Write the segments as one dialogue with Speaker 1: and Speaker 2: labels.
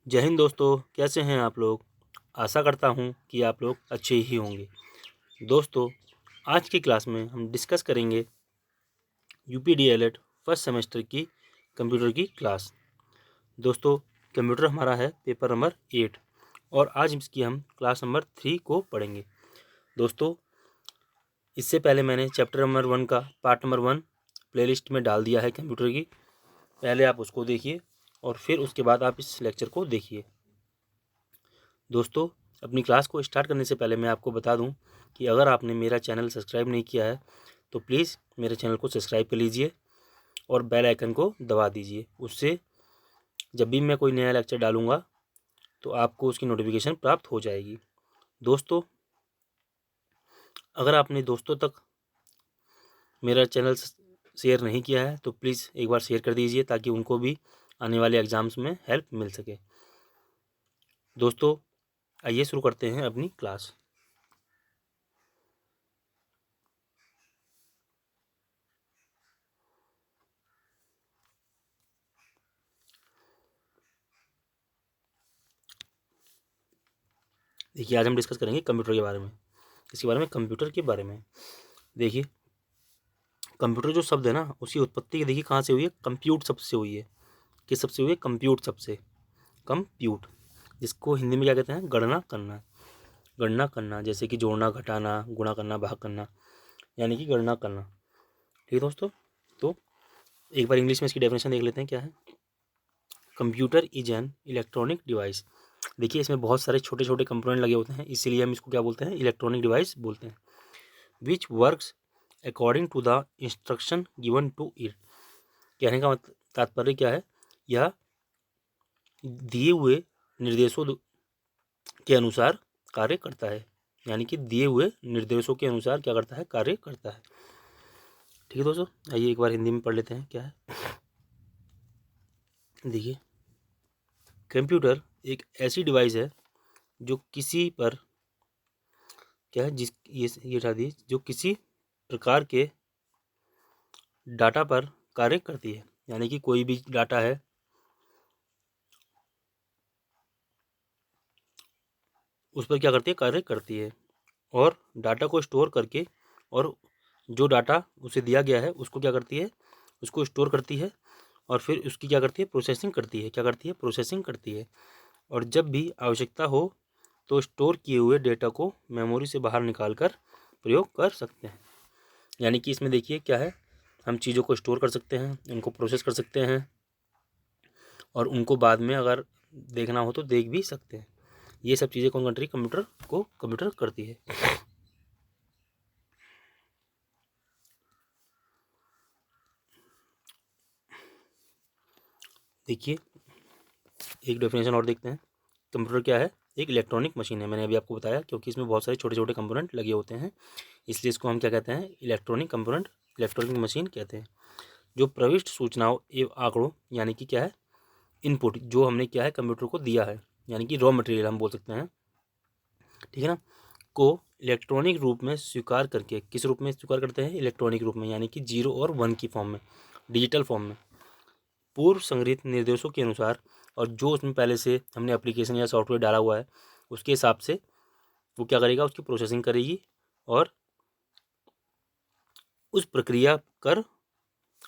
Speaker 1: जय हिंद दोस्तों, कैसे हैं आप लोग। आशा करता हूं कि आप लोग अच्छे ही होंगे। दोस्तों, आज की क्लास में हम डिस्कस करेंगे यूपीडीएलएड फर्स्ट सेमेस्टर की कंप्यूटर की क्लास। दोस्तों, कंप्यूटर हमारा है पेपर नंबर 8 और आज इसकी हम क्लास नंबर 3 को पढ़ेंगे। दोस्तों, इससे पहले मैंने चैप्टर नंबर 1 का पार्ट नंबर 1 प्लेलिस्ट में डाल दिया है कंप्यूटर की। पहले आप उसको देखिए और फिर उसके बाद आप इस लेक्चर को देखिए। दोस्तों, अपनी क्लास को स्टार्ट करने से पहले मैं आपको बता दूं कि अगर आपने मेरा चैनल सब्सक्राइब नहीं किया है तो प्लीज़ मेरे चैनल को सब्सक्राइब कर लीजिए और बेल आइकन को दबा दीजिए। उससे जब भी मैं कोई नया लेक्चर डालूंगा तो आपको उसकी नोटिफिकेशन प्राप्त हो जाएगी। दोस्तों, अगर आपने दोस्तों तक मेरा चैनल शेयर नहीं किया है तो प्लीज़ एक बार शेयर कर दीजिए ताकि उनको भी आने वाले एग्ज़ाम्स में हेल्प मिल सके। दोस्तों, आइए शुरू करते हैं अपनी क्लास। देखिए, आज हम डिस्कस करेंगे कंप्यूटर के बारे में। किसके बारे में? कंप्यूटर के बारे में। देखिए, कंप्यूटर जो शब्द है ना, उसकी उत्पत्ति देखिए कहाँ से हुई है? कंप्यूट शब्द से हुई है। किस शब्द से हुई है? कंप्यूट शब्द से। कंप्यूट, जिसको हिंदी में क्या कहते हैं? गणना करना। गणना करना, जैसे कि जोड़ना, घटाना, गुणा करना, भाग करना, यानी कि गणना करना। ठीक है दोस्तों, तो एक बार इंग्लिश में इसकी डेफिनेशन देख लेते हैं क्या है। Computer is an electronic device. देखिए, इसमें बहुत सारे छोटे छोटे कंपोनेंट लगे होते हैं, इसीलिए हम इसको क्या बोलते हैं? इलेक्ट्रॉनिक डिवाइस बोलते हैं। Which works according to the instruction given to it. कहने का तात्पर्य क्या है? यह दिए हुए निर्देशों के अनुसार कार्य करता है, यानी कि दिए हुए निर्देशों के अनुसार क्या करता है? कार्य करता है। ठीक है दोस्तों, आइए एक बार हिंदी में पढ़ लेते हैं क्या है। देखिए, कंप्यूटर एक ऐसी डिवाइस है जो किसी पर क्या है, जिस ये हटा दी, जो किसी प्रकार के डाटा पर कार्य करती है। यानी कि कोई भी डाटा है उस पर क्या करती है? कार्य करती है। और डाटा को स्टोर करके, और जो डाटा उसे दिया गया है उसको क्या करती है? उसको स्टोर करती है और फिर उसकी क्या करती है? प्रोसेसिंग करती है। क्या करती है? प्रोसेसिंग करती है। और जब भी आवश्यकता हो तो स्टोर किए हुए डेटा को मेमोरी से बाहर निकाल कर प्रयोग कर सकते हैं। यानी कि इसमें देखिए क्या है, हम चीज़ों को स्टोर कर सकते हैं, उनको प्रोसेस कर सकते हैं और उनको बाद में अगर देखना हो तो देख भी सकते हैं। ये सब चीज़ें कौन करती है? कंप्यूटर करती है। देखिए, एक डेफिनेशन और देखते हैं। कंप्यूटर क्या है? एक इलेक्ट्रॉनिक मशीन है। मैंने अभी आपको बताया, क्योंकि इसमें बहुत सारे छोटे छोटे कंपोनेंट लगे होते हैं, इसलिए इसको हम क्या कहते हैं? इलेक्ट्रॉनिक कंपोनेंट, इलेक्ट्रॉनिक मशीन कहते हैं। जो प्रविष्ट सूचनाओं एवं आंकड़ों, यानी कि क्या है? इनपुट, जो हमने क्या है कंप्यूटर को दिया है, यानी कि रॉ मटेरियल हम बोल सकते हैं, ठीक है ना, को इलेक्ट्रॉनिक रूप में स्वीकार करके, किस रूप में स्वीकार करते हैं? इलेक्ट्रॉनिक रूप में, यानी कि 0 और 1 की फॉर्म में, डिजिटल फॉर्म में, पूर्व संग्रहित निर्देशों के अनुसार। और जो उसमें पहले से हमने एप्लीकेशन या सॉफ्टवेयर डाला हुआ है उसके हिसाब से वो क्या करेगा? उसकी प्रोसेसिंग करेगी और उस प्रक्रिया कर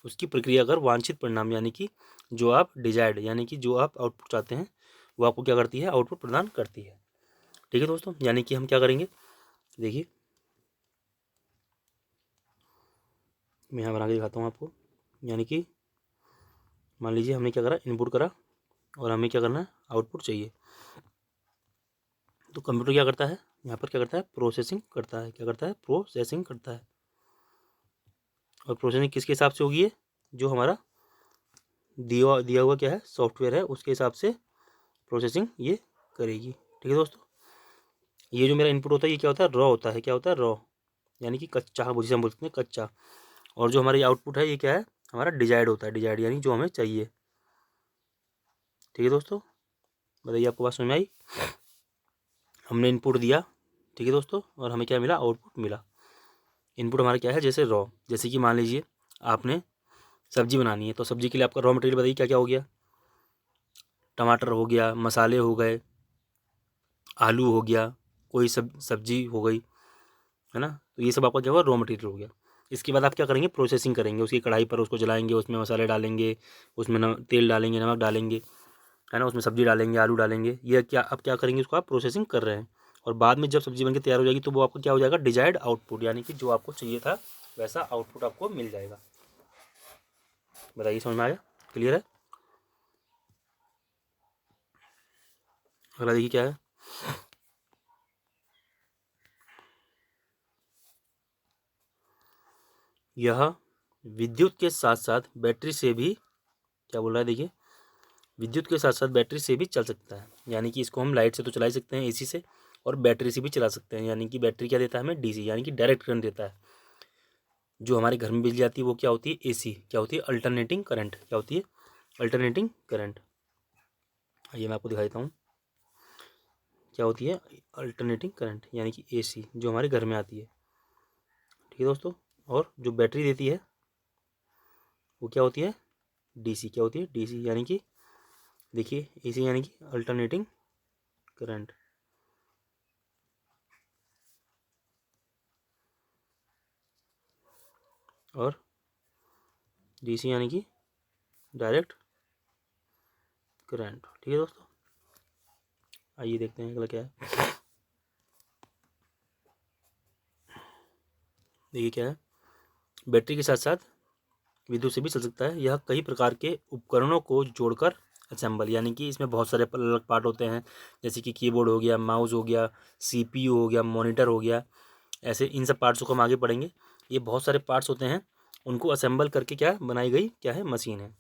Speaker 1: उसकी प्रक्रिया कर वांछित परिणाम, यानी कि जो आप डिजायर्ड, यानी कि जो आप आउटपुट चाहते हैं वो आपको क्या करती है? आउटपुट प्रदान करती है। ठीक है दोस्तों, यानी कि हम क्या करेंगे? देखिए, मैं यहाँ बना के दिखाता हूँ आपको। यानी कि मान लीजिए हमने क्या करा? इनपुट करा और हमें क्या करना है? आउटपुट चाहिए। तो कंप्यूटर क्या करता है? यहाँ पर क्या करता है? प्रोसेसिंग करता है। क्या करता है? प्रोसेसिंग करता है। और प्रोसेसिंग किसके हिसाब से होगी? जो हमारा दिया हुआ क्या है? सॉफ्टवेयर है, उसके हिसाब से प्रोसेसिंग ये करेगी। ठीक है दोस्तों, ये जो मेरा इनपुट होता है ये क्या होता है? रॉ होता है। क्या होता है? रॉ, यानी कि कच्चा, जिसे हम बोल सकते हैं कच्चा। और जो हमारा ये आउटपुट है ये क्या है? हमारा डिजायर्ड होता है। डिजायर्ड यानी जो हमें चाहिए। ठीक है दोस्तों, बताइए आपको बात समझ में आई? हमने इनपुट दिया, ठीक है दोस्तों, और हमें क्या मिला? आउटपुट मिला। इनपुट हमारा क्या है? जैसे रॉ, जैसे कि मान लीजिए आपने सब्जी बनानी है, तो सब्जी के लिए आपका रॉ मटेरियल बताइए क्या क्या हो गया? टमाटर हो गया, मसाले हो गए, आलू हो गया, कोई सब्जी हो गई, है ना। तो ये सब आपका क्या हुआ, रॉ मटेरियल हो गया। इसके बाद आप क्या करेंगे, प्रोसेसिंग करेंगे, उसकी कढ़ाई पर उसको जलाएंगे, उसमें मसाले डालेंगे, उसमें तेल डालेंगे, नमक डालेंगे, है ना, उसमें सब्जी डालेंगे, आलू डालेंगे। ये क्या आप क्या करेंगे, उसको आप प्रोसेसिंग कर रहे हैं। और बाद में जब सब्जी बनके तैयार हो जाएगी तो वो आपको क्या हो जाएगा, डिजायर्ड आउटपुट, यानी कि जो आपको चाहिए था वैसा आउटपुट आपको मिल जाएगा। बताइए, समझ में आया, क्लियर है। अगला देखिए क्या है, यह विद्युत के साथ साथ बैटरी से भी, क्या बोल रहा है देखिए, विद्युत के साथ साथ बैटरी से भी चल सकता है। यानी कि इसको हम लाइट से तो चला ही सकते हैं, एसी से, और बैटरी से भी चला सकते हैं। यानी कि बैटरी क्या देता है हमें, डीसी, यानी कि डायरेक्ट करंट देता है। जो हमारे घर में बिजली आती है वो क्या होती है, एसी, क्या होती है, अल्टरनेटिंग करंट, क्या होती है, अल्टरनेटिंग करंट। ये मैं आपको दिखा देता हूँ क्या होती है, अल्टरनेटिंग करंट, यानी कि एसी, जो हमारे घर में आती है। ठीक है दोस्तों। और जो बैटरी देती है वो क्या होती है, डीसी, क्या होती है, डीसी, यानी कि देखिए एसी यानी कि अल्टरनेटिंग करंट, और डीसी यानी कि डायरेक्ट करंट। ठीक है दोस्तों, आइए देखते हैं अगला क्या है। देखिए क्या है, बैटरी के साथ साथ विद्युत से भी चल सकता है। यह कई प्रकार के उपकरणों को जोड़कर असेंबल, यानी कि इसमें बहुत सारे अलग पार्ट होते हैं, जैसे कि कीबोर्ड हो गया, माउस हो गया, सीपीयू हो गया, मॉनिटर हो गया, ऐसे इन सब पार्ट्स को हम आगे पढ़ेंगे। ये बहुत सारे पार्ट्स होते हैं, उनको असेंबल करके क्या बनाई गई, क्या है, मशीन है,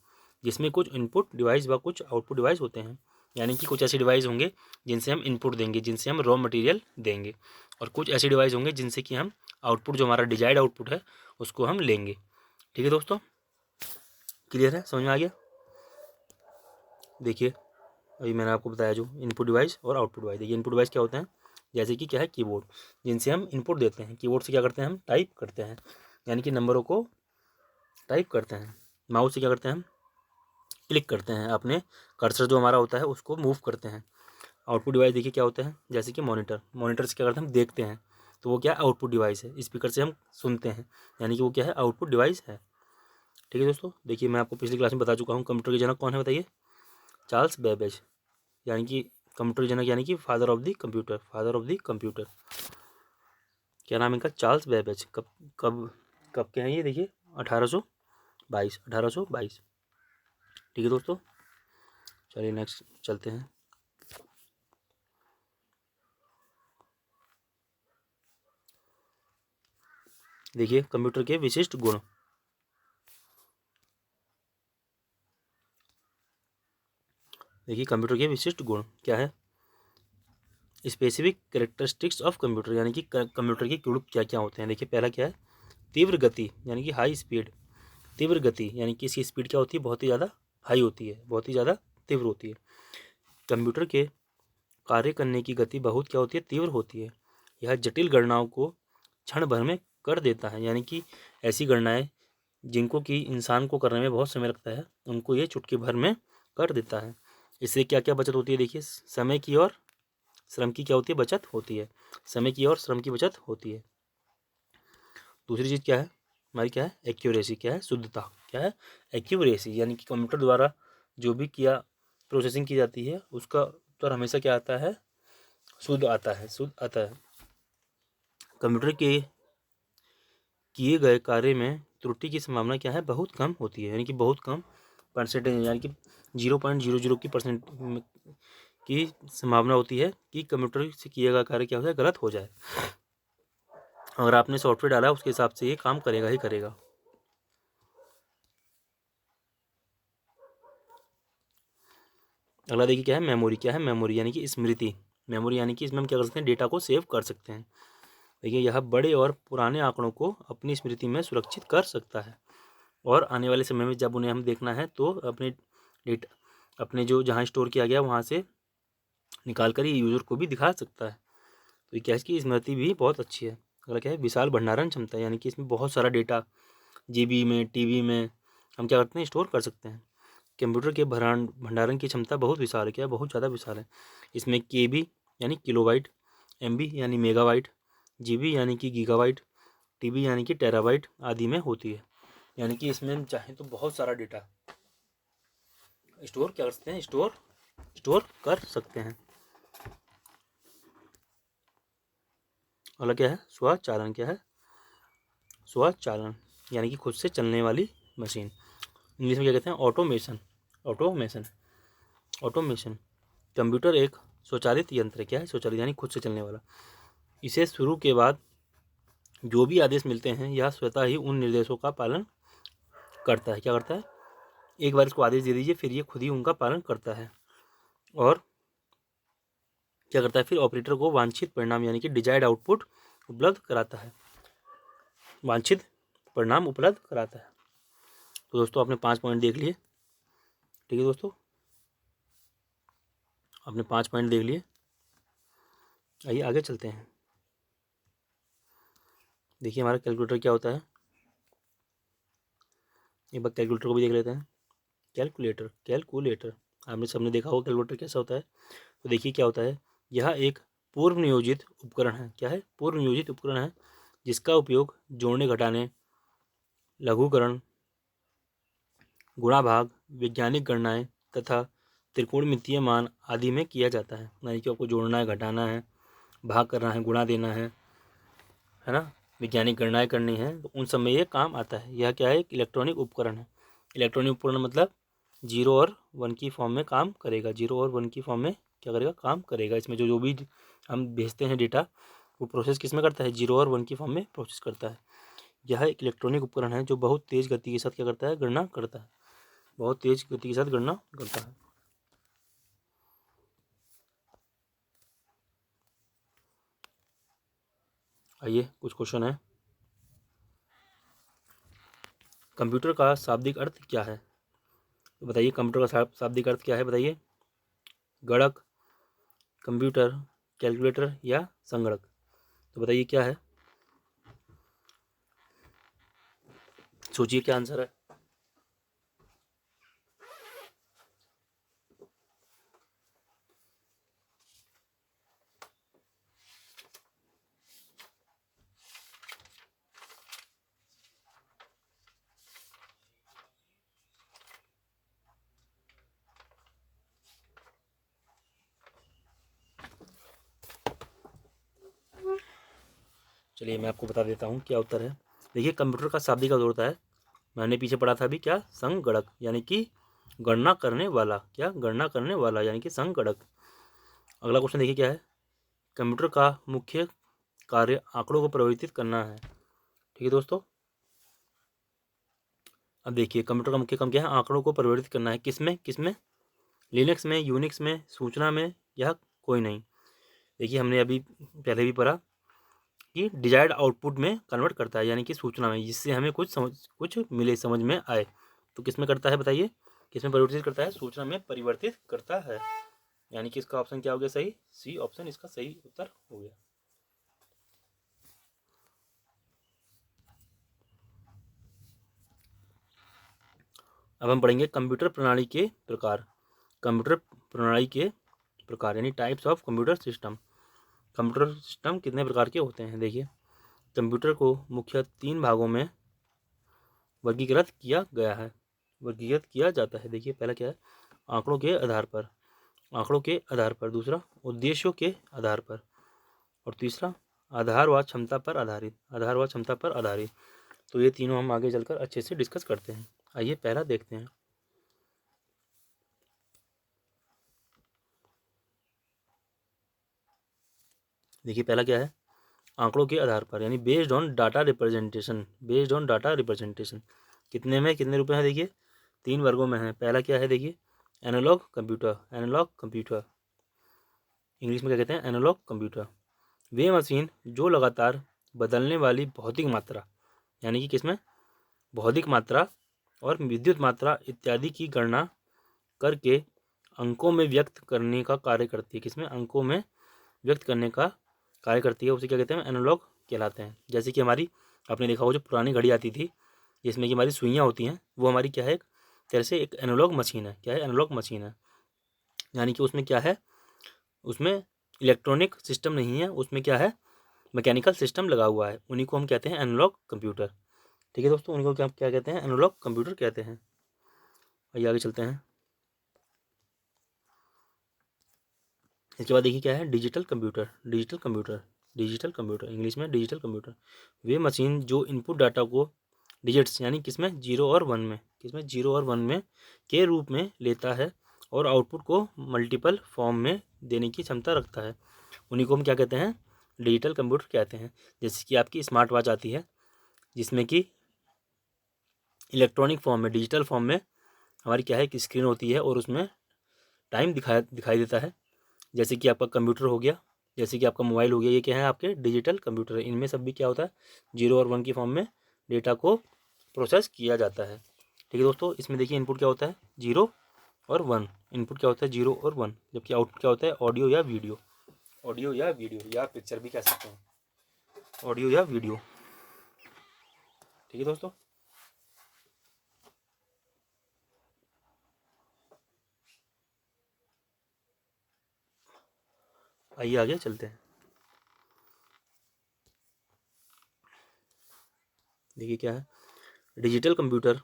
Speaker 1: जिसमें कुछ इनपुट डिवाइस व कुछ आउटपुट डिवाइस होते हैं। यानी कि कुछ ऐसे डिवाइस होंगे जिनसे हम इनपुट देंगे, जिनसे हम रॉ मटेरियल देंगे, और कुछ ऐसे डिवाइस होंगे जिनसे कि हम आउटपुट, जो हमारा डिजायर्ड आउटपुट है, उसको हम लेंगे। ठीक है दोस्तों, क्लियर है, समझ में आ गया। देखिए अभी मैंने आपको बताया जो इनपुट डिवाइस और आउटपुट डिवाइस। देखिए इनपुट डिवाइस क्या होते हैं, जैसे कि क्या है, कीबोर्ड, जिनसे हम इनपुट देते हैं। कीबोर्ड से क्या करते हैं, हम टाइप करते हैं, यानी कि नंबरों को टाइप करते हैं। माउस से क्या करते हैं, हम क्लिक करते हैं, अपने कर्सर जो हमारा होता है उसको मूव करते हैं। आउटपुट डिवाइस देखिए क्या होता है, जैसे कि मॉनिटर, मॉनिटर से क्या करते हैं, हम देखते हैं, तो वो क्या है, आउटपुट डिवाइस है। स्पीकर से हम सुनते हैं, यानी कि वो क्या है, आउटपुट डिवाइस है। ठीक है दोस्तों, देखिए मैं आपको पिछली क्लास में बता चुका हूँ कंप्यूटर के जनक कौन है, बताइए, चार्ल्स बेबेज, यानी कि कंप्यूटर जनक, यानी कि father of the computer, father of the computer. क्या नाम है इनका, चार्ल्स बेबेज। कब कब कब के हैं ये, देखिए 1822, 1822। ठीक है दोस्तों, चलिए नेक्स्ट चलते हैं। देखिए कंप्यूटर के विशिष्ट गुण। देखिए कंप्यूटर के विशिष्ट गुण क्या है, स्पेसिफिक कैरेक्टरिस्टिक्स ऑफ कंप्यूटर, यानी कि कंप्यूटर के गुण क्या क्या होते हैं। देखिए पहला क्या है, तीव्र गति, यानी कि हाई स्पीड। तीव्र गति यानी कि इसकी स्पीड क्या होती है, बहुत ही ज़्यादा हाई होती है, बहुत ही ज़्यादा तीव्र होती है। कंप्यूटर के कार्य करने की गति बहुत क्या होती है, तीव्र होती है। यह जटिल गणनाओं को क्षण भर में कर देता है, यानी कि ऐसी गणनाएं जिनको कि इंसान को करने में बहुत समय लगता है, उनको ये चुटकी भर में कर देता है। इससे क्या क्या बचत होती है, देखिए समय की और श्रम की क्या होती है, बचत होती है। समय की और श्रम की बचत होती है। दूसरी चीज़ क्या है हमारी, क्या है, एक्यूरेसी, क्या है, शुद्धता, क्या है, एक्यूरेसी, यानी कि कंप्यूटर द्वारा जो भी किया प्रोसेसिंग की जाती है उसका उत्तर हमेशा क्या आता है, शुद्ध आता है, शुद्ध आता है। कंप्यूटर के किए गए कार्य में त्रुटि की संभावना क्या है, बहुत कम होती है, यानी कि बहुत कम परसेंटेज, यानी कि 0.00 की परसेंट की संभावना होती है कि कंप्यूटर से किया गया कार्य क्या हो जाए, गलत हो जाए। अगर आपने सॉफ्टवेयर डाला उसके हिसाब से ये काम करेगा ही करेगा। अगला देखिए क्या है, मेमोरी, क्या है, मेमोरी यानी कि स्मृति। मेमोरी यानी कि इसमें हम क्या कर सकते हैं, डेटा को सेव कर सकते हैं। देखिए यह बड़े और पुराने आंकड़ों को अपनी स्मृति में सुरक्षित कर सकता है, और आने वाले समय में जब उन्हें हम देखना है तो अपने डेटा, अपने जो जहाँ स्टोर किया गया वहाँ से निकाल कर ही यूज़र को भी दिखा सकता है। तो ये क्या है, इसकी स्मृति भी बहुत अच्छी है। अगला क्या है, विशाल भंडारण क्षमता, यानी कि इसमें बहुत सारा डेटा जीबी में, टीबी में हम क्या करते हैं, स्टोर कर सकते हैं। कंप्यूटर के भंडारण की क्षमता बहुत विशाल है, क्या बहुत ज़्यादा विशाल है। इसमें KB यानी किलोबाइट, MB यानी मेगाबाइट, GB यानी कि गीगाबाइट, TB यानी कि टेराबाइट आदि में होती है। यानी कि इसमें हम चाहें तो बहुत सारा डेटा स्टोर कर सकते हैं, स्टोर कर सकते हैं। अगला क्या है, स्वचालन। क्या है, स्वचालन यानी कि खुद से चलने वाली मशीन। इंग्लिश में क्या कहते हैं, ऑटोमेशन। ऑटोमेशन कंप्यूटर एक स्वचालित यंत्र है। क्या है, स्वचालित यानी खुद से चलने वाला। इसे शुरू के बाद जो भी आदेश मिलते हैं यह स्वतः ही उन निर्देशों का पालन करता है। क्या करता है, एक बार इसको आदेश दे दीजिए फिर ये खुद ही उनका पालन करता है। और क्या करता है, फिर ऑपरेटर को वांछित परिणाम यानी कि डिजायर्ड आउटपुट उपलब्ध कराता है। वांछित परिणाम उपलब्ध कराता है। तो दोस्तों आपने 5 पॉइंट देख लिए। ठीक है दोस्तों, आपने 5 पॉइंट देख लिए। आइए आगे चलते हैं। देखिए हमारा कैलकुलेटर क्या होता है, एक बार कैलकुलेटर को भी देख लेते हैं। कैलकुलेटर आपने सबने देखा होगा कैलकुलेटर कैसा होता है। तो देखिए क्या होता है, यह एक पूर्व नियोजित उपकरण है। क्या है, पूर्व नियोजित उपकरण है जिसका उपयोग जोड़ने, घटाने, लघुकरण, गुणा भाग, वैज्ञानिक गणनाएं तथा त्रिकोणमितीय मान आदि में किया जाता है। यानी कि आपको जोड़ना है, घटाना है, भाग करना है, गुणा देना है ना, वैज्ञानिक गणनाएं करनी है, तो उन सब में ये काम आता है। यह क्या है, एक इलेक्ट्रॉनिक उपकरण है। इलेक्ट्रॉनिक उपकरण मतलब 0 और 1 की फॉर्म में काम करेगा। 0 और 1 की फॉर्म में क्या करेगा, काम करेगा। इसमें जो भी हम भेजते हैं डेटा वो प्रोसेस किस में करता है, 0 और 1 की फॉर्म में प्रोसेस करता है। यह एक इलेक्ट्रॉनिक उपकरण है जो बहुत तेज गति के साथ क्या करता है, गणना करता है। बहुत तेज गति के साथ गणना करता है। आइए कुछ क्वेश्चन है। कंप्यूटर का शाब्दिक अर्थ क्या है, तो बताइए कंप्यूटर का शाब्दिक अर्थ क्या है, बताइए। गणक, कंप्यूटर, कैलकुलेटर या संगणक, तो बताइए क्या है, सोचिए क्या आंसर है। चलिए मैं आपको बता देता हूँ क्या उत्तर है। देखिए कंप्यूटर का शाब्दिक अर्थ होता है, मैंने पीछे पढ़ा था अभी, क्या, संगणक यानी कि गणना करने वाला। क्या, गणना करने वाला यानी कि संगणक। अगला क्वेश्चन देखिए क्या है, कंप्यूटर का मुख्य कार्य आंकड़ों को परिवर्तित करना है। ठीक है दोस्तों, अब देखिए कंप्यूटर का मुख्य काम क्या है, आंकड़ों को परिवर्तित करना है। किसमें लिनक्स में, यूनिक्स में, सूचना में या कोई नहीं। देखिए हमने अभी पहले भी पढ़ा कि डिजायर्ड आउटपुट में कन्वर्ट करता है, यानी कि सूचना में, जिससे हमें कुछ मिले, समझ में आए। तो किस में करता है बताइए, किस में परिवर्तित करता है, सूचना में परिवर्तित करता है। यानी कि इसका ऑप्शन क्या हो गया, सही, सी ऑप्शन इसका सही उत्तर हो गया। अब हम पढ़ेंगे कंप्यूटर प्रणाली के प्रकार। कंप्यूटर प्रणाली के प्रकार यानी types of computer system. Computer system कितने प्रकार के होते हैं, देखिए कंप्यूटर को मुख्य 3 भागों में वर्गीकृत किया गया है, वर्गीकृत किया जाता है। देखिए पहला क्या है, आंकड़ों के आधार पर, आंकड़ों के आधार पर। दूसरा, उद्देश्यों के आधार पर। और तीसरा, आधार व क्षमता पर आधारित, आधार व क्षमता पर आधारित। तो ये तीनों हम आगे चलकर अच्छे से डिस्कस करते हैं। आइए पहला देखते हैं। देखिए पहला क्या है, आंकड़ों के आधार पर यानी based on data representation. Based on data representation कितने में कितने रुपए हैं, देखिए 3 वर्गों में है। पहला क्या है, देखिए analog computer. Analog computer English में क्या कहते हैं, एनालॉग कंप्यूटर। वे मशीन जो लगातार बदलने वाली भौतिक मात्रा यानी कि किसमें, भौतिक मात्रा और विद्युत मात्रा इत्यादि की गणना करके अंकों में व्यक्त करने का कार्य करती है। किसमें, अंकों में व्यक्त करने का कार्य करती है, उसे क्या कहते हैं, एनालॉग कहलाते हैं। जैसे कि हमारी, आपने देखा होगा जो पुरानी घड़ी आती थी जिसमें कि हमारी सुइयाँ होती हैं, वो हमारी क्या है, तरह से एक एनालॉग मशीन है। क्या है? एनालॉग मशीन है, यानी कि उसमें क्या है, उसमें इलेक्ट्रॉनिक सिस्टम नहीं है, उसमें क्या है, मैकेनिकल सिस्टम लगा हुआ है। उन्हीं को हम कहते हैं एनालॉग कंप्यूटर। ठीक है दोस्तों, उन्हीं को क्या क्या कहते हैं? एनालॉग कंप्यूटर कहते हैं। आइए आगे चलते हैं। इसके बाद देखिए क्या है, digital computer. Digital computer, digital computer English में डिजिटल कंप्यूटर, वे मशीन जो इनपुट डाटा को डिजिट्स यानी किसमें, 0 और 1 में, किसमें, 0 और 1 में के रूप में लेता है और आउटपुट को मल्टीपल फॉर्म में देने की क्षमता रखता है। उन्हीं को हम क्या कहते हैं? डिजिटल कंप्यूटर कहते हैं। जैसे कि आपकी स्मार्ट वॉच आती है, जिसमें कि इलेक्ट्रॉनिक फॉर्म में, डिजिटल फॉर्म में हमारी क्या है कि स्क्रीन होती है और उसमें टाइम दिखाई देता है। जैसे कि आपका कंप्यूटर हो गया, जैसे कि आपका मोबाइल हो गया, ये क्या है, आपके डिजिटल कंप्यूटर है। इनमें सब भी क्या होता है, 0 और 1 की फॉर्म में डेटा को प्रोसेस किया जाता है। ठीक है दोस्तों, इसमें देखिए इनपुट क्या होता है, 0 और 1। इनपुट क्या होता है, 0 और 1, जबकि आउटपुट क्या होता है, ऑडियो या वीडियो, ऑडियो या वीडियो या पिक्चर भी कह सकते हैं, ऑडियो या वीडियो। ठीक है दोस्तों, आइए आगे चलते हैं। देखिए क्या है, डिजिटल कंप्यूटर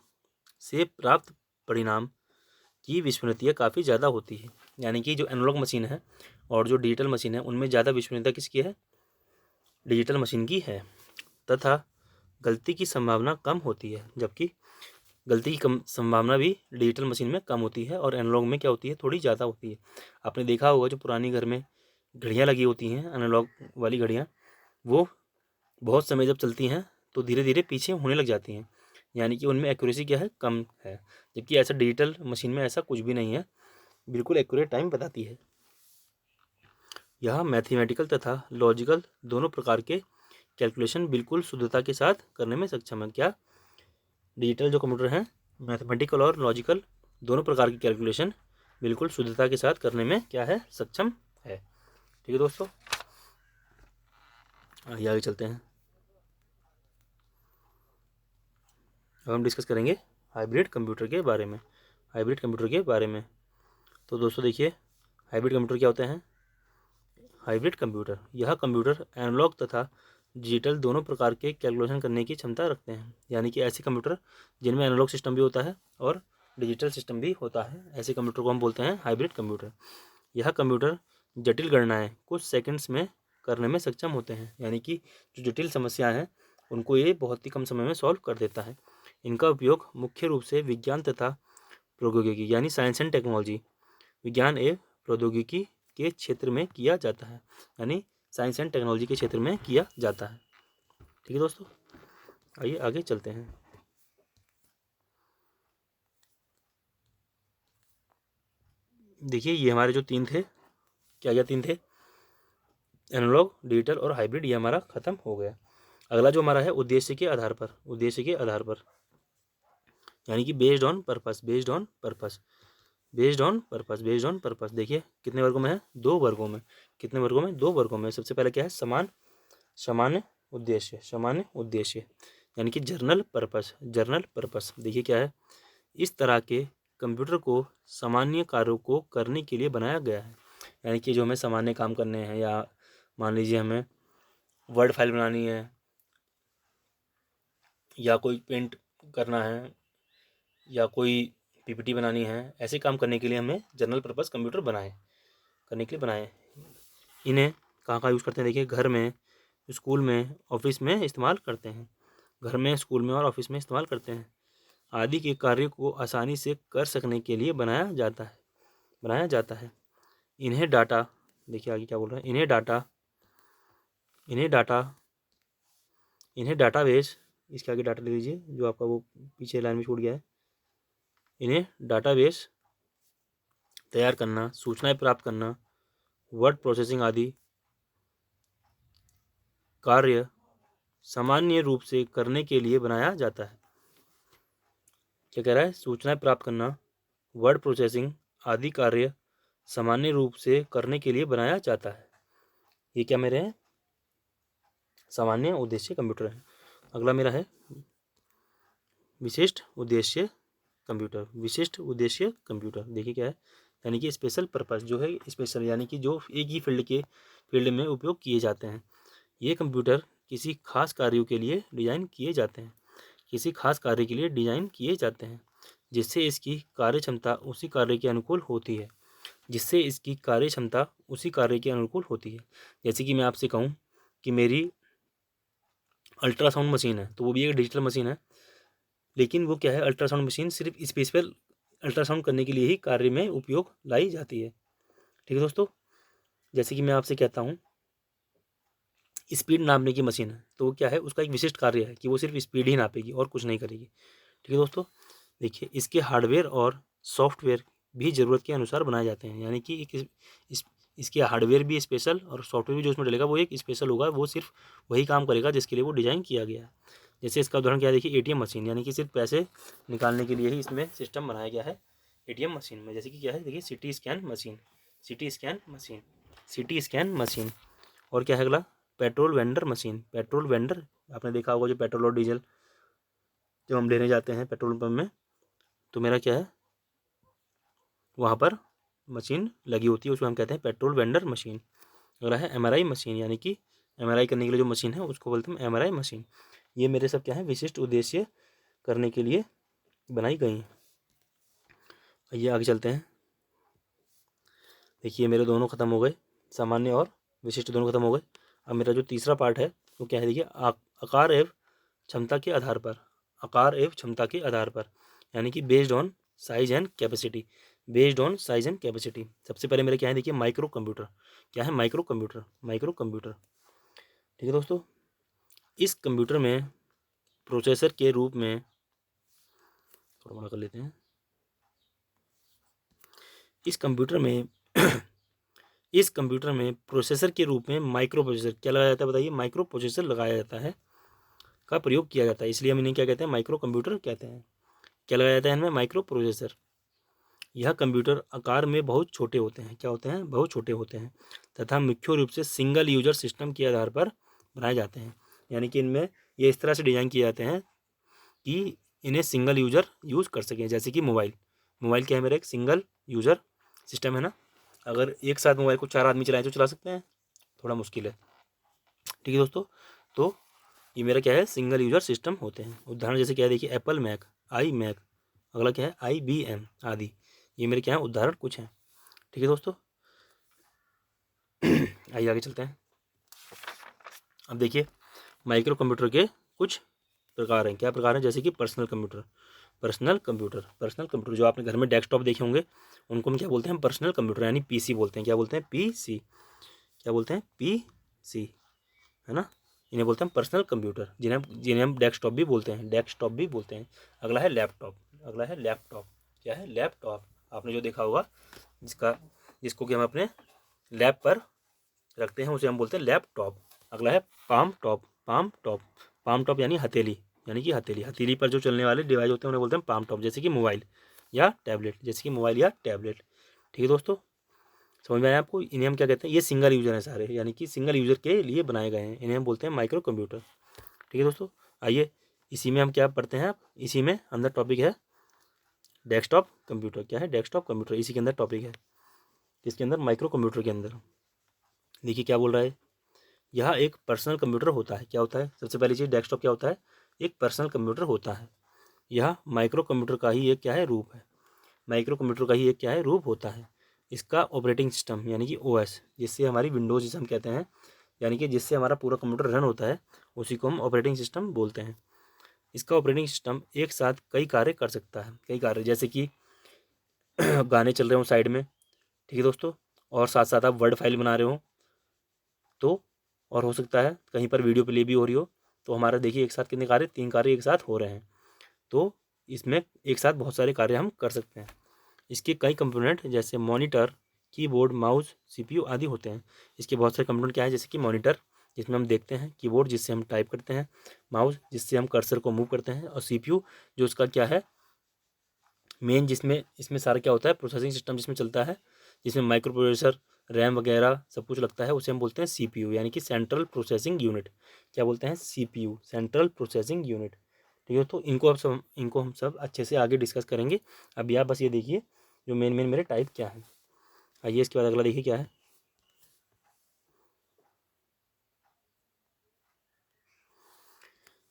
Speaker 1: से प्राप्त परिणाम की विश्वसनीयता काफ़ी ज़्यादा होती है। यानी कि जो एनालॉग मशीन है और जो डिजिटल मशीन है, उनमें ज़्यादा विश्वसनीयता किसकी है, डिजिटल मशीन की है, तथा गलती की संभावना कम होती है। जबकि गलती की कम संभावना भी डिजिटल मशीन में कम होती है और एनालॉग में क्या होती है, थोड़ी ज़्यादा होती है। आपने देखा होगा जो पुरानी घर में घड़ियाँ लगी होती हैं, एनालॉग वाली घड़ियाँ, वो बहुत समय जब चलती हैं तो धीरे धीरे पीछे होने लग जाती हैं, यानी कि उनमें एक्यूरेसी क्या है, कम है। जबकि ऐसा डिजिटल मशीन में ऐसा कुछ भी नहीं है, बिल्कुल एक्यूरेट टाइम बताती है। यह मैथमेटिकल तथा लॉजिकल दोनों प्रकार के कैलकुलेशन बिल्कुल शुद्धता के साथ करने में सक्षम है। क्या, डिजिटल जो कंप्यूटर हैं, मैथमेटिकल और लॉजिकल दोनों प्रकार की कैलकुलेशन बिल्कुल शुद्धता के साथ करने में क्या है, सक्षम है। ठीक है दोस्तों, आगे चलते हैं। अब हम डिस्कस करेंगे हाइब्रिड कंप्यूटर के बारे में, हाइब्रिड कंप्यूटर के बारे में। तो दोस्तों देखिए, हाइब्रिड कंप्यूटर क्या होते हैं? हाइब्रिड कंप्यूटर, यह कंप्यूटर एनालॉग तथा डिजिटल दोनों प्रकार के कैलकुलेशन करने की क्षमता रखते हैं। यानी कि ऐसे कंप्यूटर जिनमें एनालॉग सिस्टम भी होता है और डिजिटल सिस्टम भी होता है, ऐसे कंप्यूटर को हम बोलते हैं हाइब्रिड कंप्यूटर। यह कंप्यूटर जटिल गणनाएं कुछ सेकंड्स में करने में सक्षम होते हैं। यानी कि जो जटिल समस्याएं हैं उनको ये बहुत ही कम समय में सॉल्व कर देता है। इनका उपयोग मुख्य रूप से विज्ञान तथा प्रौद्योगिकी यानी साइंस एंड टेक्नोलॉजी, विज्ञान एवं प्रौद्योगिकी के क्षेत्र में किया जाता है, यानी साइंस एंड टेक्नोलॉजी के क्षेत्र में किया जाता है। ठीक है दोस्तों, आइए आगे चलते हैं। देखिए ये हमारे जो तीन थे, क्या क्या तीन थे, एनालॉग, डिजिटल और हाइब्रिड, ये हमारा खत्म हो गया। अगला जो हमारा है उद्देश्य के आधार पर, उद्देश्य के आधार पर, यानी कि based on purpose, based on purpose, based on purpose, based on purpose. देखिए कितने वर्गों में है, दो वर्गों में। कितने वर्गों में, दो वर्गों में। सबसे पहले क्या है, समान सामान्य उद्देश्य, सामान्य उद्देश्य यानी कि जर्नल पर्पस, जर्नल पर्पस। देखिए क्या है, इस तरह के कंप्यूटर को सामान्य कार्यों को करने के लिए बनाया गया है। यानी कि जो हमें सामान्य काम करने हैं, या मान लीजिए हमें वर्ड फाइल बनानी है, या कोई पेंट करना है, या कोई पीपीटी बनानी है, ऐसे काम करने के लिए हमें जनरल पर्पस कंप्यूटर बनाए, करने के लिए बनाए। इन्हें कहाँ कहाँ यूज़ करते हैं, देखिए घर में, स्कूल में, ऑफिस में इस्तेमाल करते हैं। घर में, स्कूल में और ऑफिस में इस्तेमाल करते हैं। आदि के कार्य को आसानी से कर सकने के लिए बनाया जाता है, बनाया जाता है। इन्हें डाटा, देखिए आगे क्या बोल रहे हैं, इन्हें डाटा, इन्हें डाटा, इन्हें डाटाबेस, इसके आगे डाटा ले लीजिए जो आपका वो पीछे लाइन में छूट गया है। इन्हें डाटाबेस तैयार करना, सूचनाएं प्राप्त करना, वर्ड प्रोसेसिंग आदि कार्य सामान्य रूप से करने के लिए बनाया जाता है। क्या कह रहा है, सूचनाएं प्राप्त करना, वर्ड प्रोसेसिंग आदि कार्य सामान्य रूप से करने के लिए बनाया जाता है। ये क्या मेरे हैं, सामान्य उद्देश्य कंप्यूटर है। अगला मेरा है विशिष्ट उद्देश्य कंप्यूटर, विशिष्ट उद्देश्य कंप्यूटर। देखिए क्या है, यानी कि स्पेशल पर्पस जो है, स्पेशल यानी कि जो एक ही फील्ड में उपयोग किए जाते हैं। ये कंप्यूटर किसी खास कार्यों के लिए डिज़ाइन किए जाते हैं, किसी खास कार्य के लिए डिज़ाइन किए जाते हैं, जिससे इसकी कार्य क्षमता उसी कार्य के अनुकूल होती है, जिससे इसकी कार्य क्षमता उसी कार्य के अनुकूल होती है। जैसे कि मैं आपसे कहूँ कि मेरी अल्ट्रासाउंड मशीन है, तो वो भी एक डिजिटल मशीन है, लेकिन वो क्या है, अल्ट्रासाउंड मशीन सिर्फ स्पेशल अल्ट्रासाउंड करने के लिए ही कार्य में उपयोग लाई जाती है। ठीक है दोस्तों, जैसे कि मैं आपसे कहता हूँ स्पीड नापने की मशीन है, तो वो क्या है, उसका एक विशिष्ट कार्य है कि वो सिर्फ स्पीड ही नापेगी और कुछ नहीं करेगी। ठीक है दोस्तों, देखिए इसके हार्डवेयर और सॉफ्टवेयर भी ज़रूरत के अनुसार बनाए जाते हैं, यानी कि इसके हार्डवेयर भी स्पेशल और सॉफ्टवेयर भी जो उसमें डलेगा वो एक स्पेशल होगा, वो सिर्फ वही काम करेगा जिसके लिए वो डिज़ाइन किया गया है। जैसे इसका उदाहरण क्या है, देखिए एटीएम मशीन, यानी कि सिर्फ पैसे निकालने के लिए ही इसमें सिस्टम बनाया गया है एटीएम मशीन में। जैसे कि क्या है, देखिए CT scan machine, CT scan machine, CT scan machine. और क्या है अगला, petrol vendor machine, petrol vendor, आपने देखा होगा जो पेट्रोल और डीजल जब हम लेने जाते हैं पेट्रोल पंप में, तो मेरा क्या है, वहाँ पर मशीन लगी होती है, उसको हम कहते हैं पेट्रोल वेंडर मशीन। अगला है एमआरआई मशीन, यानी कि एमआरआई करने के लिए जो मशीन है उसको बोलते हैं एमआरआई मशीन। ये मेरे सब क्या है, विशिष्ट उद्देश्य करने के लिए बनाई गई हैं। आइए आगे चलते हैं। देखिए मेरे दोनों खत्म हो गए, सामान्य और विशिष्ट दोनों खत्म हो गए। अब मेरा जो तीसरा पार्ट है वो क्या है, देखिए आकार एवं क्षमता के आधार पर, आकार एवं क्षमता के आधार पर, यानी कि based on size and capacity, based on size and capacity. सबसे पहले मेरे क्या है, देखिए माइक्रो कंप्यूटर, क्या है माइक्रो कंप्यूटर, माइक्रो कंप्यूटर। ठीक है दोस्तों, इस कंप्यूटर में प्रोसेसर के रूप में, थोड़ा बड़ा कर लेते हैं, इस कंप्यूटर में इस कंप्यूटर में प्रोसेसर के रूप में माइक्रो प्रोसेसर क्या लगाया जाता है, बताइए, माइक्रो प्रोसेसर लगाया जाता है, का प्रयोग किया जाता है, इसलिए हम इन्हें क्या कहते हैं, माइक्रो कंप्यूटर कहते हैं। क्या लगाया जाता है इनमें, माइक्रो प्रोसेसर। यह कंप्यूटर आकार में बहुत छोटे होते हैं, क्या होते हैं, बहुत छोटे होते हैं, तथा मुख्य रूप से सिंगल यूजर सिस्टम के आधार पर बनाए जाते हैं, यानी कि इनमें ये इस तरह से डिज़ाइन किए जाते हैं कि इन्हें सिंगल यूजर यूज़ कर सकें। जैसे कि मोबाइल, मोबाइल क्या है, मेरा एक सिंगल यूजर सिस्टम है ना, अगर एक साथ मोबाइल को 4 आदमी चलाएं तो चला सकते हैं, थोड़ा मुश्किल है। ठीक है दोस्तों, तो ये मेरा क्या है, सिंगल यूजर सिस्टम होते हैं। उदाहरण जैसे क्या है, देखिए एप्पल मैक, आई मैक, अगला क्या है, IBM आदि, ये मेरे क्या है, उदाहरण कुछ हैं। ठीक है दोस्तों, आइए आगे चलते हैं। अब देखिए माइक्रो कंप्यूटर के कुछ प्रकार हैं, क्या प्रकार हैं, जैसे कि personal computer, personal computer, personal computer जो आपने घर में डेस्कटॉप देखे होंगे उनको हम क्या बोलते हैं, पर्सनल कंप्यूटर, यानी PC बोलते हैं, क्या बोलते हैं, PC, क्या बोलते हैं, PC, है ना, इन्हें बोलते हैं पर्सनल कंप्यूटर, जिन्हें हम डेस्कटॉप भी बोलते हैं, डेस्कटॉप भी बोलते हैं। अगला है लैपटॉप, अगला है लैपटॉप, क्या है, लैपटॉप, आपने जो देखा होगा जिसको कि हम अपने लैब पर रखते हैं उसे हम बोलते हैं लैपटॉप। अगला है palm top, palm top, palm top यानी हथेली, यानी कि हथेली, हथेली पर जो चलने वाले डिवाइस होते हैं उन्हें बोलते हैं पाम टॉप, जैसे कि मोबाइल या टैबलेट, जैसे कि मोबाइल या टैबलेट। ठीक है दोस्तों, समझ में आया आपको, इन्हें हम क्या कहते हैं, ये सिंगल यूजर हैं सारे, यानी कि सिंगल यूजर के लिए बनाए गए हैं, इन्हें हम बोलते हैं माइक्रो कंप्यूटर। ठीक है दोस्तों, आइए इसी में हम क्या पढ़ते हैं, आप इसी में अंदर टॉपिक है डेस्कटॉप कंप्यूटर, क्या है, डेस्कटॉप कंप्यूटर, इसी के अंदर टॉपिक है, इसके अंदर माइक्रो कंप्यूटर के अंदर। देखिए क्या बोल रहा है, यह एक पर्सनल कंप्यूटर होता है, क्या होता है, सबसे पहली चीज़ डेस्कटॉप क्या होता है, एक पर्सनल कंप्यूटर होता है। यह माइक्रो कंप्यूटर का ही एक क्या है, रूप है, माइक्रो कंप्यूटर का ही एक क्या है, रूप होता है। इसका ऑपरेटिंग सिस्टम यानी कि OS, जिससे हमारी विंडोज़ जिसे हम कहते हैं, यानी कि जिससे हमारा पूरा कंप्यूटर रन होता है, उसी को हम ऑपरेटिंग सिस्टम बोलते हैं। इसका ऑपरेटिंग सिस्टम एक साथ कई कार्य कर सकता है, कई कार्य, जैसे कि गाने चल रहे हो साइड में, ठीक है दोस्तों, और साथ साथ आप वर्ड फाइल बना रहे हो, तो और हो सकता है कहीं पर वीडियो प्ले भी हो रही हो, तो हमारा देखिए एक साथ कितने कार्य, 3 कार्य एक साथ हो रहे हैं, तो इसमें एक साथ बहुत सारे कार्य हम कर सकते हैं। इसके कई कंपोनेंट जैसे मॉनिटर, कीबोर्ड, माउस, CPU आदि होते हैं। इसके बहुत सारे कंपोनेंट क्या है, जैसे कि मॉनिटर जिसमें हम देखते हैं, कीबोर्ड जिससे हम टाइप करते हैं, माउस जिससे हम कर्सर को मूव करते हैं, और CPU जो उसका क्या है, मेन, जिसमें इसमें सारा क्या होता है, प्रोसेसिंग सिस्टम जिसमें चलता है, जिसमें माइक्रो प्रोसेसर, रैम वगैरह सब कुछ लगता है, उसे हम बोलते हैं CPU, यानी कि सेंट्रल प्रोसेसिंग यूनिट। क्या बोलते हैं, CPU, सेंट्रल प्रोसेसिंग यूनिट। ठीक है। तो इनको हम सब अच्छे से आगे डिस्कस करेंगे। अभी आप बस ये देखिए जो मेन मेरे टाइप क्या है। आइए इसके बाद अगला देखिए क्या है।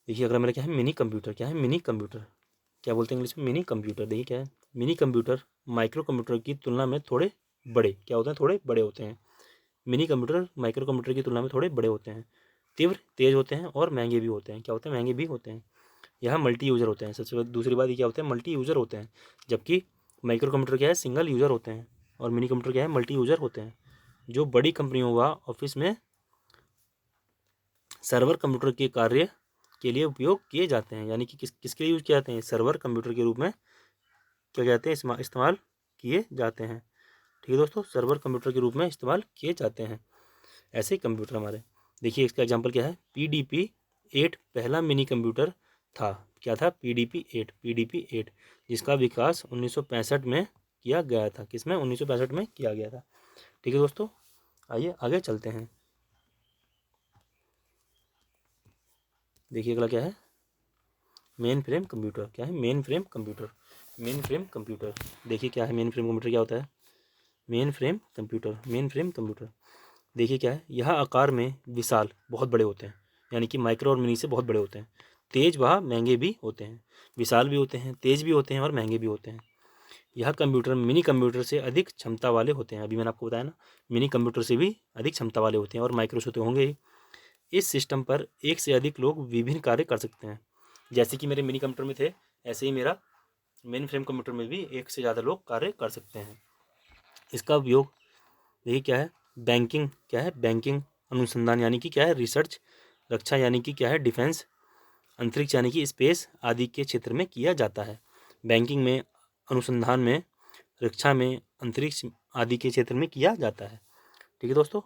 Speaker 1: देखिए अगला मेरा क्या है, मिनी कंप्यूटर। क्या है, मिनी कंप्यूटर। क्या बोलते हैं इंग्लिश में, मिनी कंप्यूटर। देखिए क्या है, मिनी कंप्यूटर माइक्रो कंप्यूटर की तुलना में थोड़े बड़े क्या होते हैं, थोड़े बड़े होते हैं। मिनी कंप्यूटर माइक्रो कंप्यूटर की तुलना में थोड़े बड़े होते हैं, तीव्र तेज होते हैं और महंगे भी होते हैं। क्या होते हैं, महंगे भी होते हैं। यह मल्टी यूज़र होते हैं। सबसे दूसरी बात ये क्या होते हैं, मल्टी यूज़र होते हैं। जबकि माइक्रो कंप्यूटर क्या है, सिंगल यूज़र होते हैं। और मिनी कंप्यूटर क्या है, मल्टी यूज़र होते हैं। जो बड़ी कंपनियों व ऑफिस में सर्वर कंप्यूटर के कार्य के लिए उपयोग किए जाते हैं। यानी कि किसके लिए यूज किए जाते हैं, सर्वर कंप्यूटर के रूप में क्या कहते हैं, इस्तेमाल किए जाते हैं। ठीक है दोस्तों, सर्वर कंप्यूटर के रूप में इस्तेमाल किए जाते हैं ऐसे कंप्यूटर हमारे। देखिए इसका एग्जांपल क्या है, PDP-8 पहला मिनी कंप्यूटर था। क्या था, PDP-8 जिसका विकास 1965 में किया गया था। किसमें, 1965 में किया गया था। ठीक है दोस्तों, आइए आगे चलते हैं। देखिए अगला क्या है, मेन फ्रेम कंप्यूटर। क्या है, main frame computer. Main frame computer देखिए क्या है, मेन फ्रेम कंप्यूटर क्या होता है, main frame computer. Main frame computer देखिए क्या है, यह आकार में विशाल बहुत बड़े होते हैं। यानी कि माइक्रो और मिनी से बहुत बड़े होते हैं। तेज व महंगे भी होते हैं। विशाल भी होते हैं, तेज भी होते हैं और महंगे भी होते हैं। यह कंप्यूटर मिनी कंप्यूटर से अधिक क्षमता वाले होते हैं। अभी मैंने आपको बताया ना, मिनी कंप्यूटर से भी अधिक क्षमता वाले होते हैं और माइक्रो से तो होंगे ही। इस सिस्टम पर एक से अधिक लोग विभिन्न कार्य कर सकते हैं। जैसे कि मेरे मिनी कंप्यूटर में थे, ऐसे ही मेरा मेन फ्रेम कंप्यूटर में भी एक से ज़्यादा लोग कार्य कर सकते हैं। इसका उपयोग देखिए क्या है, बैंकिंग। क्या है, बैंकिंग, अनुसंधान यानी कि क्या है, रिसर्च, रक्षा यानी कि क्या है, डिफेंस, अंतरिक्ष यानी कि स्पेस आदि के क्षेत्र में किया जाता है। बैंकिंग में, अनुसंधान में, रक्षा में, अंतरिक्ष आदि के क्षेत्र में किया जाता है। ठीक है दोस्तों,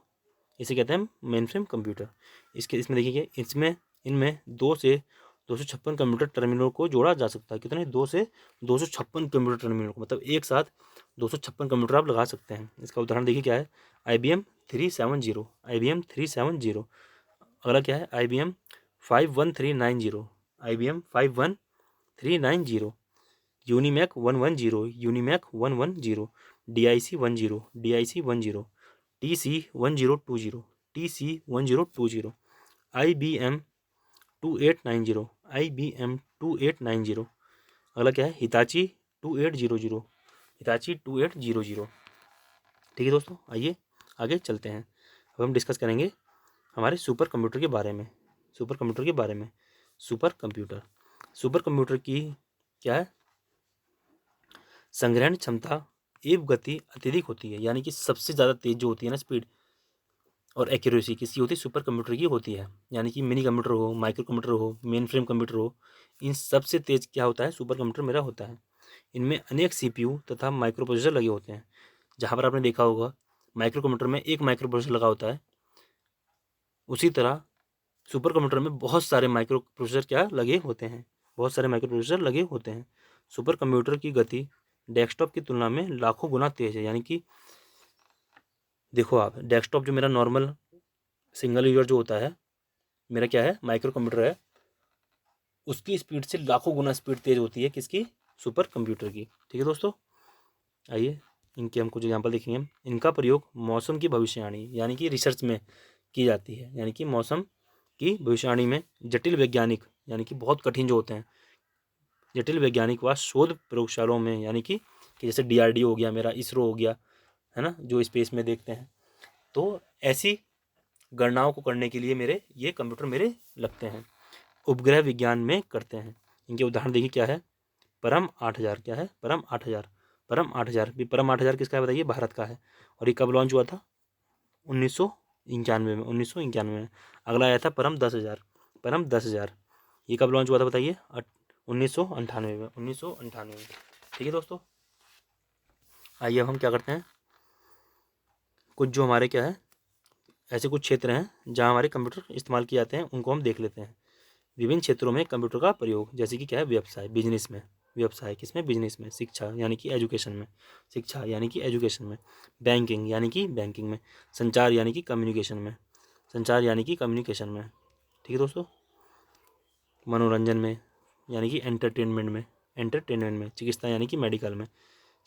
Speaker 1: इसे कहते हैं मेन फ्रेम कंप्यूटर। इसमें देखिए, इसमें इनमें 2 से 256 कंप्यूटर टर्मिनलों को जोड़ा जा सकता है। कितने, 2 से 256 कंप्यूटर टर्मिनल को, मतलब एक साथ 256 कंप्यूटर आप लगा सकते हैं। इसका उदाहरण देखिए क्या है, IBM 370, IBM 370। अगला क्या है, IBM 51390, IBM 51390, यूनीमैक 110, यूनीमैक 110, DIC 10, DIC 10, TC 1020, TC 1020, IBM 2890, IBM 2890। अगला क्या है, हिताची 2800, हिताची 2800। ठीक है दोस्तों, आइए आगे चलते हैं। अब हम डिस्कस करेंगे हमारे सुपर कंप्यूटर के बारे में। सुपर कंप्यूटर के बारे में, सुपर कंप्यूटर। सुपर कंप्यूटर की क्या है, संग्रहण क्षमता एवं गति अत्यधिक होती है। यानी कि सबसे ज़्यादा तेज जो होती है ना, स्पीड और एक्यूरेसी किसकी होती है, सुपर कंप्यूटर की होती है। यानी कि मिनी कंप्यूटर हो, माइक्रो कंप्यूटर हो, मेन फ्रेम कंप्यूटर हो, इन सबसे तेज क्या होता है, सुपर कंप्यूटर मेरा होता है। इनमें अनेक CPU तथा माइक्रो प्रोसेसर लगे होते हैं। जहाँ पर आपने देखा होगा माइक्रो कंप्यूटर में एक माइक्रो प्रोसेसर लगा होता है, उसी तरह सुपर कंप्यूटर में बहुत सारे माइक्रो प्रोसेसर क्या लगे होते हैं, बहुत सारे माइक्रो प्रोसेसर लगे होते हैं। सुपर कंप्यूटर की गति डेस्कटॉप की तुलना में लाखों गुना तेज है। यानी कि देखो आप, डेस्कटॉप जो मेरा नॉर्मल सिंगल यूजर जो होता है, मेरा क्या है, माइक्रो कंप्यूटर है, उसकी स्पीड से लाखों गुना स्पीड तेज होती है किसकी, सुपर कंप्यूटर की। ठीक है दोस्तों, आइए इनके हम कुछ एग्जांपल देखेंगे। इनका प्रयोग मौसम की भविष्यवाणी यानी कि रिसर्च में की जाती है। यानी कि मौसम की भविष्यवाणी में जटिल वैज्ञानिक यानी कि बहुत कठिन जो होते हैं, जटिल वैज्ञानिक व शोध प्रयोगशालाओं में, यानी कि जैसे DRDO हो गया, मेरा इसरो हो गया, है ना, जो स्पेस में देखते हैं, तो ऐसी गणनाओं को करने के लिए मेरे ये कंप्यूटर मेरे लगते हैं। उपग्रह विज्ञान में करते हैं। इनके उदाहरण देखिए क्या है, परम 8000। क्या है, परम 8000, परम 8000 भी। परम 8000 किसका है बताइए, भारत का है। और ये कब लॉन्च हुआ था, 1991 में, 1991 में। अगला आया था परम 10,000, परम 10,000, ये कब लॉन्च हुआ था बताइए, 1998 में, 1998 में। ठीक है दोस्तों, आइए अब हम क्या करते हैं, कुछ जो हमारे क्या है, ऐसे कुछ क्षेत्र हैं जहाँ हमारे कंप्यूटर इस्तेमाल किए जाते हैं, उनको हम देख लेते हैं। विभिन्न क्षेत्रों में कंप्यूटर का प्रयोग, जैसे कि क्या है, व्यवसाय, बिजनेस में, व्यवसाय किसमें, बिजनेस में, शिक्षा यानी कि एजुकेशन में, शिक्षा यानी कि एजुकेशन में, बैंकिंग यानी कि बैंकिंग में, संचार यानी कि कम्युनिकेशन में, संचार यानी कि कम्युनिकेशन में। ठीक है दोस्तों, मनोरंजन में, यानी कि एंटरटेनमेंट में, चिकित्सा यानी कि मेडिकल में,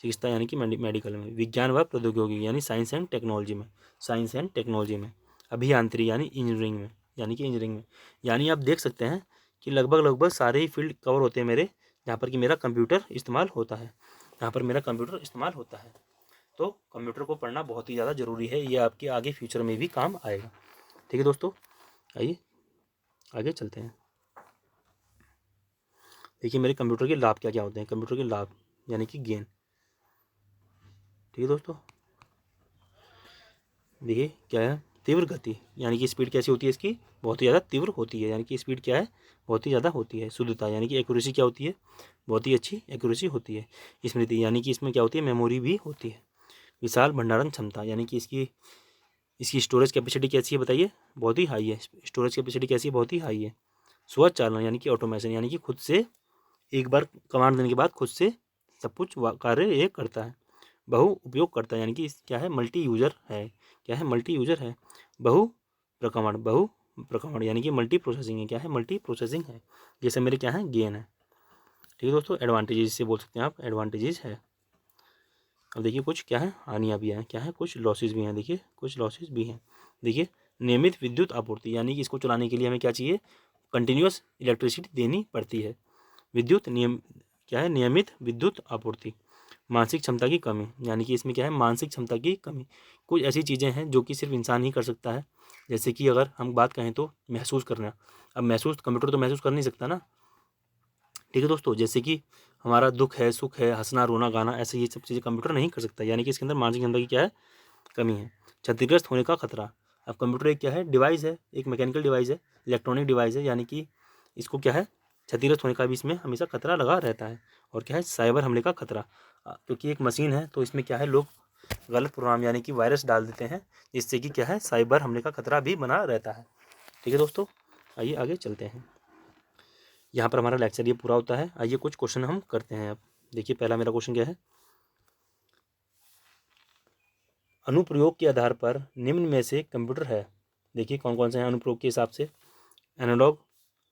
Speaker 1: चिकित्सा यानी कि मेडिकल में, विज्ञान व प्रौद्योगिकी यानी साइंस एंड टेक्नोलॉजी में, अभियांत्रिकी यानी इंजीनियरिंग में, यानी आप देख सकते हैं कि लगभग सारे ही फील्ड कवर होते हैं मेरे, जहाँ पर कि मेरा कंप्यूटर इस्तेमाल होता है, तो कंप्यूटर को पढ़ना बहुत ही ज़्यादा ज़रूरी है, ये आपके आगे फ्यूचर में भी काम आएगा। ठीक है दोस्तों, आइए आगे चलते हैं। देखिए मेरे कंप्यूटर के लाभ क्या क्या होते हैं, कंप्यूटर के लाभ यानी कि गेन। ठीक है दोस्तों, देखिए क्या है, तीव्र गति यानी कि स्पीड कैसी होती है इसकी, बहुत ही ज़्यादा तीव्र होती है, यानी कि स्पीड क्या है, बहुत ही ज़्यादा होती है। शुद्धता यानी कि एक्यूरेसी क्या होती है, बहुत ही अच्छी एक्यूरेसी होती है। स्मृति यानी कि इसमें क्या होती है, मेमोरी भी होती है। विशाल भंडारण क्षमता यानी कि इसकी स्टोरेज कैपेसिटी कैसी है बताइए, बहुत ही हाई है। स्टोरेज कैपेसिटी कैसी है, बहुत ही हाई है। स्वचालन यानी कि ऑटोमेशन यानी कि खुद से एक बार कमांड देने के बाद खुद से सब कुछ कार्य ये करता है। बहु उपयोग करता है यानी कि क्या है, मल्टी यूजर है, क्या है, मल्टी यूजर है। बहु प्रकमण यानी कि मल्टी प्रोसेसिंग है, क्या है, मल्टी प्रोसेसिंग है। जैसे मेरे क्या है, गेन है। ठीक है दोस्तों, एडवांटेजेस से बोल सकते हैं आप, एडवांटेजेस है। अब देखिए कुछ क्या है, हानियाँ भी हैं, क्या है, कुछ लॉसेस भी हैं। देखिए कुछ लॉसेस भी हैं। देखिए नियमित विद्युत आपूर्ति यानी कि इसको चलाने के लिए हमें क्या चाहिए, कंटिन्यूस इलेक्ट्रिसिटी देनी पड़ती है। विद्युत नियम क्या है, नियमित विद्युत आपूर्ति। मानसिक क्षमता की कमी यानी कि इसमें क्या है, मानसिक क्षमता की कमी। कुछ ऐसी चीज़ें हैं जो कि सिर्फ इंसान ही कर सकता है, जैसे कि अगर हम बात कहें तो महसूस करना। अब महसूस कंप्यूटर तो महसूस कर नहीं सकता ना। ठीक है दोस्तों, जैसे कि हमारा दुख है, सुख है, हंसना, रोना, गाना, ऐसे ये सब चीज़ें कंप्यूटर नहीं कर सकता, यानी कि इसके अंदर मानसिक क्षमता की क्या है, कमी है। क्षतिग्रस्त होने का खतरा। अब कंप्यूटर एक क्या है, डिवाइस है, एक मैकेनिकल डिवाइस है, इलेक्ट्रॉनिक डिवाइस है, यानी कि इसको क्या है, क्षतिग्रस्त होने का भी इसमें हमेशा खतरा लगा रहता है। और क्या है, साइबर हमले का खतरा, क्योंकि एक मशीन है तो इसमें क्या है, लोग गलत प्रोग्राम यानी कि वायरस डाल देते हैं, जिससे कि क्या है, साइबर हमले का खतरा भी बना रहता है। ठीक है दोस्तों, आइए आगे चलते हैं। यहाँ पर हमारा लेक्चर ये पूरा होता है। आइए कुछ क्वेश्चन हम करते हैं अब। देखिए पहला मेरा क्वेश्चन क्या है, अनुप्रयोग के आधार पर निम्न में से कंप्यूटर है। देखिए कौन कौन से हैं अनुप्रयोग के हिसाब से, एनालॉग,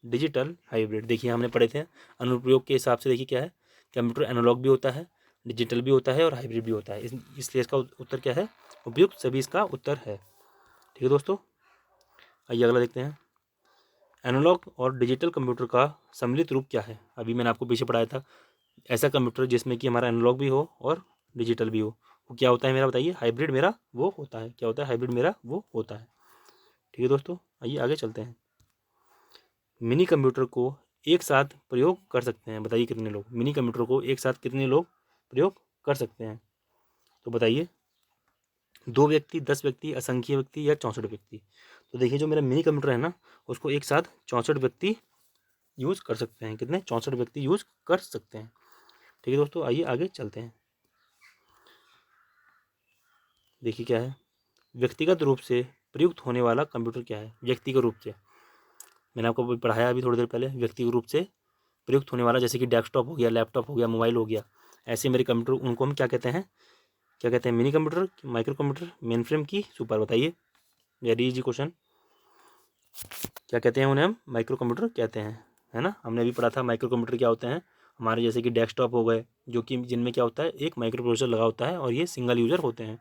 Speaker 1: डिजिटल, हाइब्रिड। देखिए हमने पढ़े थे अनुप्रयोग के हिसाब से, देखिए क्या है, कंप्यूटर एनालॉग भी होता है, डिजिटल भी होता है और हाइब्रिड भी होता है। इसलिए इसका उत्तर क्या है, उपयुक्त सभी इसका उत्तर है। ठीक है दोस्तों, आइए अगला देखते हैं। एनालॉग और डिजिटल कंप्यूटर का सम्मिलित रूप क्या है। अभी मैंने आपको पीछे पढ़ाया था, ऐसा कंप्यूटर जिसमें कि हमारा एनालॉग भी हो और डिजिटल भी हो, वो क्या होता है मेरा बताइए, हाइब्रिड मेरा वो होता है। क्या होता है, हाइब्रिड मेरा वो होता है। ठीक है दोस्तों, आइए आगे चलते हैं। मिनी कंप्यूटर को एक साथ प्रयोग कर सकते हैं, बताइए कितने लोग मिनी कंप्यूटर को एक साथ कितने लोग प्रयोग कर सकते हैं, तो बताइए, 2 व्यक्ति, 10 व्यक्ति, असंख्य व्यक्ति या 64 व्यक्ति। तो देखिए जो मेरा मिनी कंप्यूटर है ना, उसको एक साथ 64 व्यक्ति यूज़ कर सकते हैं। कितने, 64 व्यक्ति यूज़ कर सकते हैं। ठीक है दोस्तों, आइए आगे चलते हैं। देखिए क्या है, व्यक्तिगत रूप से प्रयुक्त होने वाला कंप्यूटर क्या है, व्यक्तिगत रूप से, मैंने आपको अभी पढ़ाया अभी थोड़ी देर पहले, व्यक्तिगत रूप से प्रयुक्त होने वाला, जैसे कि डेस्कटॉप हो गया, लैपटॉप हो गया, मोबाइल हो गया, ऐसे मेरे कंप्यूटर, उनको हम क्या कहते हैं, क्या कहते हैं, mini computer, micro computer, main frame की सुपर। बताइए, वेरी इजी क्वेश्चन, क्या कहते हैं उन्हें, हम माइक्रो कंप्यूटर कहते हैं, है ना। हमने अभी पढ़ा था माइक्रो कंप्यूटर क्या होते हैं, हमारे जैसे कि डेस्कटॉप हो गए, जो कि जिनमें क्या होता है, एक माइक्रो प्रोसेसर लगा होता है और ये सिंगल यूज़र होते हैं।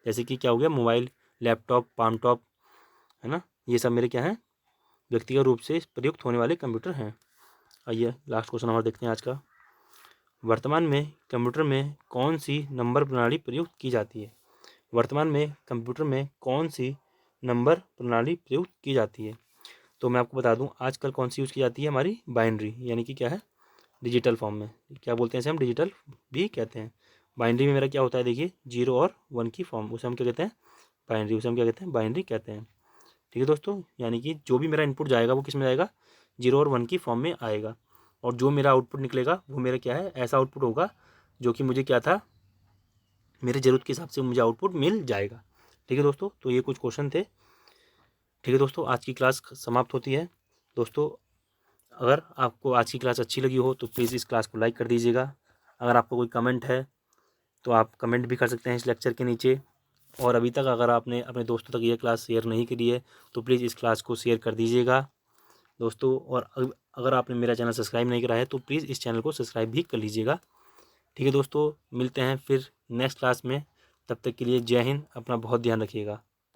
Speaker 1: जैसे कि क्या हो गया, मोबाइल, लैपटॉप, पाम टॉप, है ना, ये सब मेरे क्या हैं, व्यक्तिगत रूप से प्रयुक्त होने वाले कंप्यूटर हैं। आइए लास्ट क्वेश्चन हमारा देखते हैं आज का। वर्तमान में कंप्यूटर में कौन सी नंबर प्रणाली प्रयुक्त की जाती है। वर्तमान में कंप्यूटर में कौन सी नंबर प्रणाली प्रयुक्त की जाती है, तो मैं आपको बता दूं, आजकल कौन सी यूज़ की जाती है, हमारी बाइनरी, यानी कि क्या है, डिजिटल फॉर्म में, क्या बोलते हैं इसे हम, डिजिटल भी कहते हैं। बाइनरी में मेरा क्या होता है, देखिए 0 और 1 की फॉर्म, उसे हम क्या कहते हैं, बाइनरी, उसे हम क्या कहते हैं, बाइनरी कहते हैं। ठीक है दोस्तों, यानी कि जो भी मेरा इनपुट जाएगा वो किस में जाएगा, 0 और 1 की फॉर्म में आएगा, और जो मेरा आउटपुट निकलेगा वो मेरा क्या है, ऐसा आउटपुट होगा जो कि मुझे क्या था, मेरे ज़रूरत के हिसाब से मुझे आउटपुट मिल जाएगा। ठीक है दोस्तों, तो ये कुछ क्वेश्चन थे। ठीक है दोस्तों, आज की क्लास समाप्त होती है। दोस्तों अगर आपको आज की क्लास अच्छी लगी हो तो प्लीज़ इस क्लास को लाइक कर दीजिएगा। अगर आपको कोई कमेंट है तो आप कमेंट भी कर सकते हैं इस लेक्चर के नीचे। और अभी तक अगर आपने अपने दोस्तों तक ये क्लास शेयर नहीं करी है तो प्लीज़ इस क्लास को शेयर कर दीजिएगा दोस्तों। और अगर आपने मेरा चैनल सब्सक्राइब नहीं करा है तो प्लीज़ इस चैनल को सब्सक्राइब भी कर लीजिएगा। ठीक है दोस्तों, मिलते हैं फिर नेक्स्ट क्लास में। तब तक के लिए जय हिंद, अपना बहुत ध्यान रखिएगा।